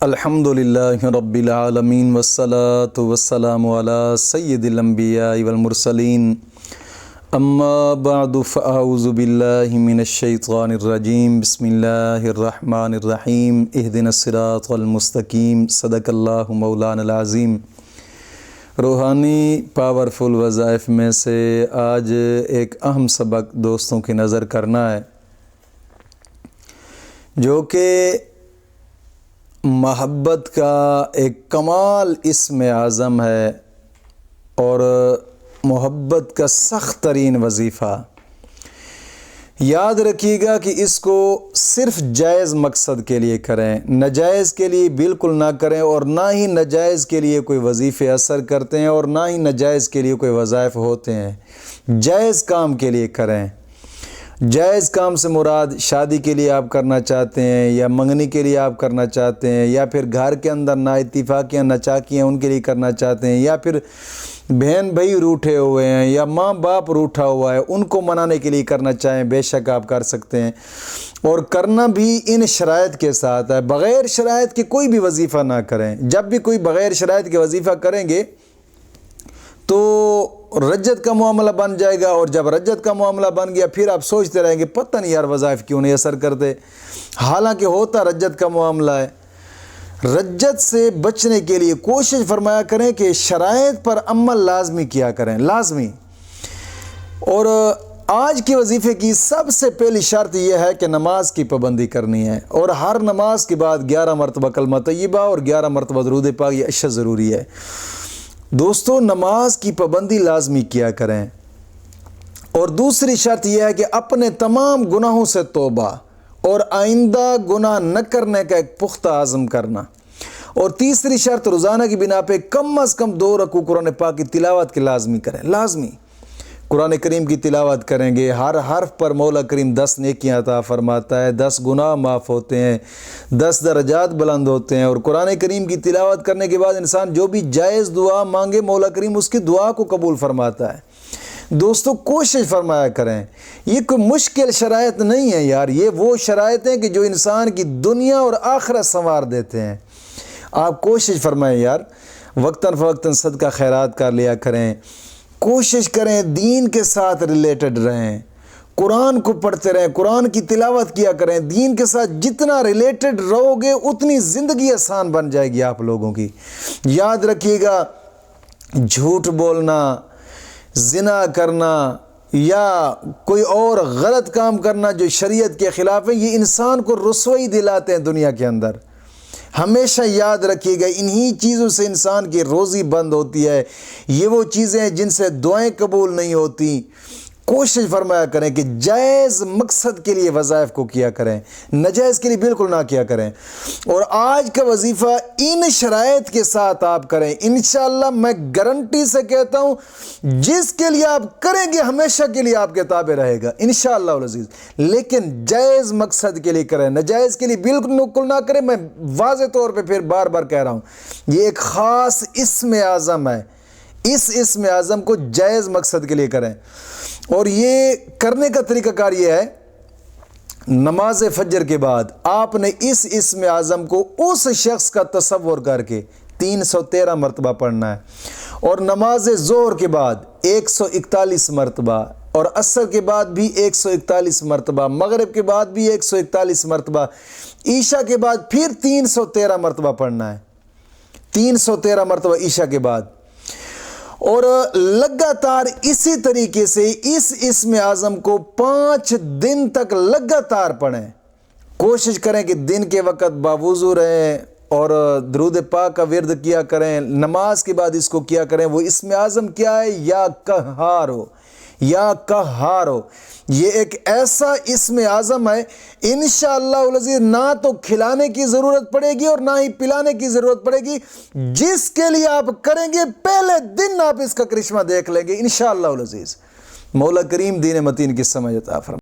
الحمدللہ رب العالمین والصلاة والسلام علی سید الانبیاء والمرسلین اما بعد فاعوذ باللہ من الشیطان الرجیم بسم اللہ الرحمن الرحیم اہدنا الصراط المستقیم صدق اللہ مولانا العظیم۔ روحانی پاورفل وظائف میں سے آج ایک اہم سبق دوستوں کی نظر کرنا ہے، جو کہ محبت کا ایک کمال اسم اعظم ہے اور محبت کا سخت ترین وظیفہ۔ یاد رکھیے گا کہ اس کو صرف جائز مقصد کے لیے کریں، ناجائز کے لیے بالکل نہ کریں، اور نہ ہی ناجائز کے لیے کوئی وظیفے اثر کرتے ہیں اور نہ ہی ناجائز کے لیے کوئی وظائف ہوتے ہیں۔ جائز کام کے لیے کریں۔ جائز کام سے مراد شادی کے لیے آپ کرنا چاہتے ہیں، یا منگنی کے لیے آپ کرنا چاہتے ہیں، یا پھر گھر کے اندر نا اتفاقیاں ناچاکیاں ان کے لیے کرنا چاہتے ہیں، یا پھر بہن بھائی روٹھے ہوئے ہیں یا ماں باپ روٹھا ہوا ہے ان کو منانے کے لیے کرنا چاہیں، بے شک آپ کر سکتے ہیں، اور کرنا بھی ان شرائط کے ساتھ ہے۔ بغیر شرائط کے کوئی بھی وظیفہ نہ کریں۔ جب بھی کوئی بغیر شرائط کے وظیفہ کریں گے تو رجت کا معاملہ بن جائے گا، اور جب رجت کا معاملہ بن گیا پھر آپ سوچتے رہیں گے پتہ نہیں یار وظائف کیوں نہیں اثر کرتے، حالانکہ ہوتا رجت کا معاملہ ہے۔ رجت سے بچنے کے لیے کوشش فرمایا کریں کہ شرائط پر عمل لازمی کیا کریں، لازمی۔ اور آج کے وظیفے کی سب سے پہلی شرط یہ ہے کہ نماز کی پابندی کرنی ہے، اور ہر نماز کے بعد 11 مرتبہ کلمہ طیبہ اور 11 مرتبہ درود پاک، یہ اشد ضروری ہے۔ دوستو، نماز کی پابندی لازمی کیا کریں، اور دوسری شرط یہ ہے کہ اپنے تمام گناہوں سے توبہ اور آئندہ گناہ نہ کرنے کا ایک پختہ عزم کرنا، اور تیسری شرط روزانہ کی بنا پہ کم از کم 2 رکوع قرآن پاک کی تلاوت کے لازمی کریں، لازمی۔ قرآن کریم کی تلاوت کریں گے، ہر حرف پر مولا کریم 10 نیکیاں عطا فرماتا ہے، 10 گناہ معاف ہوتے ہیں، 10 درجات بلند ہوتے ہیں، اور قرآن کریم کی تلاوت کرنے کے بعد انسان جو بھی جائز دعا مانگے مولا کریم اس کی دعا کو قبول فرماتا ہے۔ دوستو، کوشش فرمایا کریں، یہ کوئی مشکل شرائط نہیں ہے یار، یہ وہ شرائط ہیں کہ جو انسان کی دنیا اور آخرت سنوار دیتے ہیں۔ آپ کوشش فرمائیں یار، وقتاً فوقتاً صدقہ خیرات کر لیا کریں، کوشش کریں دین کے ساتھ ریلیٹڈ رہیں، قرآن کو پڑھتے رہیں، قرآن کی تلاوت کیا کریں۔ دین کے ساتھ جتنا ریلیٹڈ رہو گے اتنی زندگی آسان بن جائے گی آپ لوگوں کی۔ یاد رکھیے گا، جھوٹ بولنا، زنا کرنا یا کوئی اور غلط کام کرنا جو شریعت کے خلاف ہے، یہ انسان کو رسوائی دلاتے ہیں دنیا کے اندر۔ ہمیشہ یاد رکھیے گا، انہی چیزوں سے انسان کی روزی بند ہوتی ہے، یہ وہ چیزیں ہیں جن سے دعائیں قبول نہیں ہوتی۔ کوشش فرمایا کریں کہ جائز مقصد کے لیے وظائف کو کیا کریں، ناجائز کے لیے بالکل نہ کیا کریں، اور آج کا وظیفہ ان شرائط کے ساتھ آپ کریں۔ انشاءاللہ میں گارنٹی سے کہتا ہوں، جس کے لیے آپ کریں گے ہمیشہ کے لیے آپ کے تابع رہے گا انشاءاللہ العزیز۔ لیکن جائز مقصد کے لیے کریں، ناجائز کے لیے بالکل نہ کریں۔ میں واضح طور پہ پھر بار بار کہہ رہا ہوں، یہ ایک خاص اسم اعظم ہے، اس اسم اعظم کو جائز مقصد کے لیے کریں۔ اور یہ کرنے کا طریقہ کار یہ ہے، نماز فجر کے بعد آپ نے اس اسم اعظم کو اس شخص کا تصور کر کے 313 مرتبہ پڑھنا ہے، اور نماز ظہر کے بعد 141 مرتبہ، اور عصر کے بعد بھی 141 مرتبہ، مغرب کے بعد بھی 141 مرتبہ، عشاء کے بعد پھر 313 مرتبہ پڑھنا ہے، 313 مرتبہ عشاء کے بعد، اور لگاتار اسی طریقے سے اس اسم اعظم کو 5 دن تک لگاتار پڑھیں۔ کوشش کریں کہ دن کے وقت باوضو رہیں اور درود پاک کا ورد کیا کریں، نماز کے بعد اس کو کیا کریں۔ وہ اسم اعظم کیا ہے؟ یا قہار ہو، یا قہار ہو۔ یہ ایک ایسا اسم اعظم ہے، انشاءاللہ العزیز نہ تو کھلانے کی ضرورت پڑے گی اور نہ ہی پلانے کی ضرورت پڑے گی۔ جس کے لیے آپ کریں گے پہلے دن آپ اس کا کرشمہ دیکھ لیں گے انشاءاللہ العزیز۔ مولا کریم دین متین کی سمجھ عطا فرمائے۔